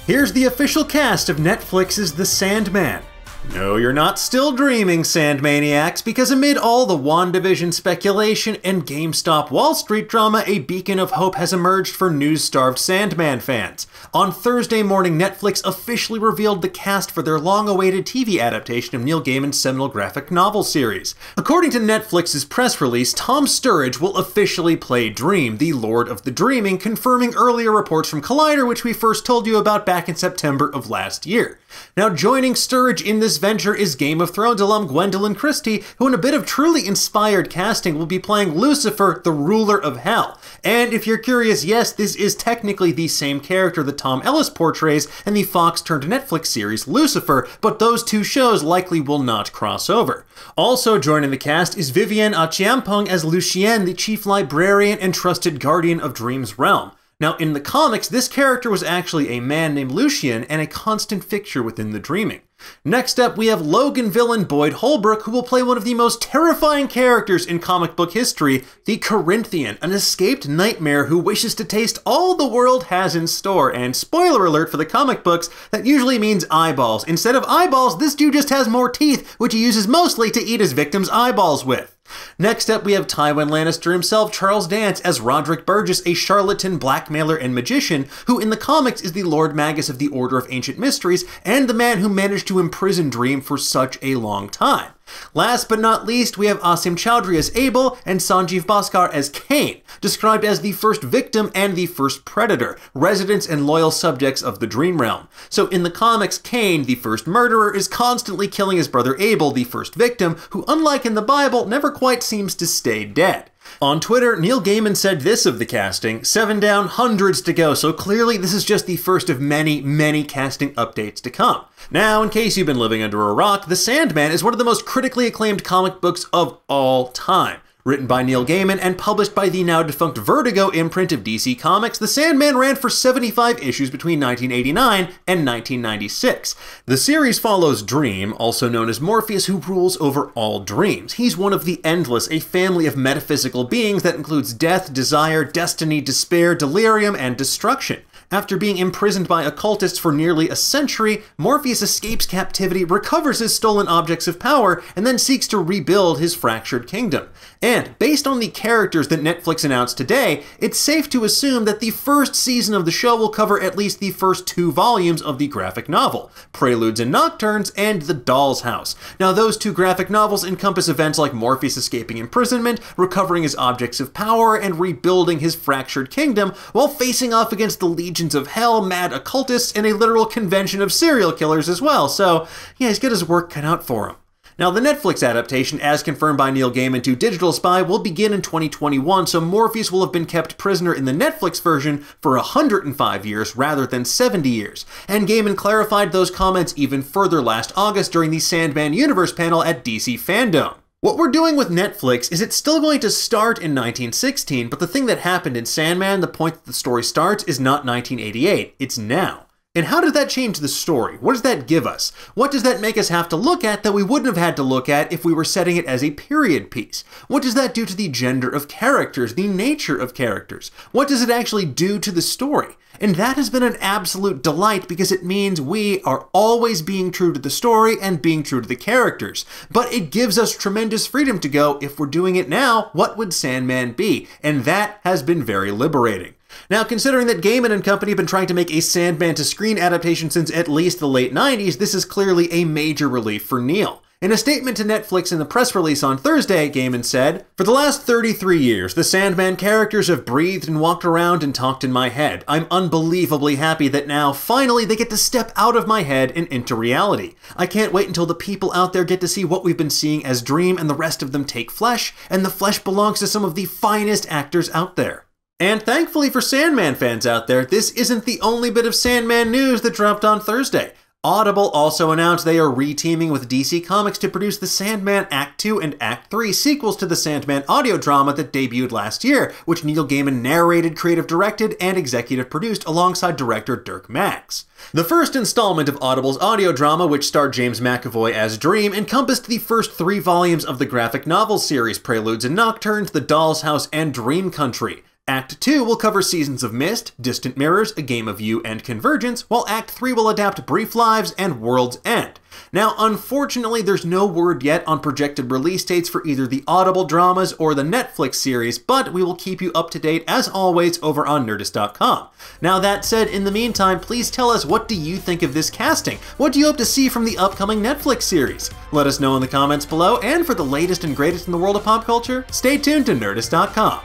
Here's the official cast of Netflix's The Sandman. No, you're not still dreaming, Sandmaniacs, because amid all the WandaVision speculation and GameStop Wall Street drama, a beacon of hope has emerged for news-starved Sandman fans. On Thursday morning, Netflix officially revealed the cast for their long-awaited TV adaptation of Neil Gaiman's seminal graphic novel series. According to Netflix's press release, Tom Sturridge will officially play Dream, the Lord of the Dreaming, confirming earlier reports from Collider, which we first told you about back in September of last year. Now, joining Sturridge in this venture is Game of Thrones alum Gwendolyn Christie, who in a bit of truly inspired casting will be playing Lucifer, the ruler of hell. And if you're curious, yes, this is technically the same character that Tom Ellis portrays in the Fox-turned-Netflix series Lucifer, but those two shows likely will not cross over. Also joining the cast is Vivienne Achiampong as Lucienne, the chief librarian and trusted guardian of Dream's realm. Now, in the comics, this character was actually a man named Lucienne and a constant fixture within the Dreaming. Next up, we have Logan villain Boyd Holbrook, who will play one of the most terrifying characters in comic book history, the Corinthian, an escaped nightmare who wishes to taste all the world has in store. And spoiler alert for the comic books, that usually means eyeballs. Instead of eyeballs, this dude just has more teeth, which he uses mostly to eat his victims' eyeballs with. Next up, we have Tywin Lannister himself, Charles Dance, as Roderick Burgess, a charlatan, blackmailer, and magician, who in the comics is the Lord Magus of the Order of Ancient Mysteries, and the man who managed to imprison Dream for such a long time. Last but not least, we have Asim Chowdhury as Abel and Sanjeev Bhaskar as Cain, described as the first victim and the first predator, residents and loyal subjects of the Dream Realm. So in the comics, Cain, the first murderer, is constantly killing his brother Abel, the first victim, who unlike in the Bible, never quite seems to stay dead. On Twitter, Neil Gaiman said this of the casting: 7 down, hundreds to go, so clearly this is just the first of many, many casting updates to come. Now, in case you've been living under a rock, The Sandman is one of the most critically acclaimed comic books of all time. Written by Neil Gaiman and published by the now-defunct Vertigo imprint of DC Comics, The Sandman ran for 75 issues between 1989 and 1996. The series follows Dream, also known as Morpheus, who rules over all dreams. He's one of the Endless, a family of metaphysical beings that includes death, desire, destiny, despair, delirium, and destruction. After being imprisoned by occultists for nearly a century, Morpheus escapes captivity, recovers his stolen objects of power, and then seeks to rebuild his fractured kingdom. And based on the characters that Netflix announced today, it's safe to assume that the first season of the show will cover at least the first 2 volumes of the graphic novel, Preludes and Nocturnes and The Doll's House. Now, those 2 graphic novels encompass events like Morpheus escaping imprisonment, recovering his objects of power, and rebuilding his fractured kingdom, while facing off against the legions of hell, mad occultists, and a literal convention of serial killers as well. So, yeah, he's got his work cut out for him. Now, the Netflix adaptation, as confirmed by Neil Gaiman to Digital Spy, will begin in 2021, so Morpheus will have been kept prisoner in the Netflix version for 105 years rather than 70 years. And Gaiman clarified those comments even further last August during the Sandman Universe panel at DC Fandom. What we're doing with Netflix is it's still going to start in 1916, but the thing that happened in Sandman, the point that the story starts, is not 1988, it's now. And how did that change the story? What does that give us? What does that make us have to look at that we wouldn't have had to look at if we were setting it as a period piece? What does that do to the gender of characters, the nature of characters? What does it actually do to the story? And that has been an absolute delight because it means we are always being true to the story and being true to the characters. But it gives us tremendous freedom to go, if we're doing it now, what would Sandman be? And that has been very liberating. Now, considering that Gaiman and company have been trying to make a Sandman-to-screen adaptation since at least the late 90s, this is clearly a major relief for Neil. In a statement to Netflix in the press release on Thursday, Gaiman said, "For the last 33 years, the Sandman characters have breathed and walked around and talked in my head. I'm unbelievably happy that now, finally, they get to step out of my head and into reality. I can't wait until the people out there get to see what we've been seeing as Dream and the rest of them take flesh, and the flesh belongs to some of the finest actors out there." And thankfully for Sandman fans out there, this isn't the only bit of Sandman news that dropped on Thursday. Audible also announced they are re-teaming with DC Comics to produce the Sandman Act 2 and Act 3 sequels to the Sandman audio drama that debuted last year, which Neil Gaiman narrated, creative directed, and executive produced alongside director Dirk Maggs. The first installment of Audible's audio drama, which starred James McAvoy as Dream, encompassed the first 3 volumes of the graphic novel series Preludes and Nocturnes, The Doll's House, and Dream Country. Act 2 will cover Seasons of Mist, Distant Mirrors, A Game of You, and Convergence, while Act 3 will adapt Brief Lives and World's End. Now, unfortunately, there's no word yet on projected release dates for either the Audible dramas or the Netflix series, but we will keep you up to date, as always, over on Nerdist.com. Now, that said, in the meantime, please tell us, what do you think of this casting? What do you hope to see from the upcoming Netflix series? Let us know in the comments below, and for the latest and greatest in the world of pop culture, stay tuned to Nerdist.com.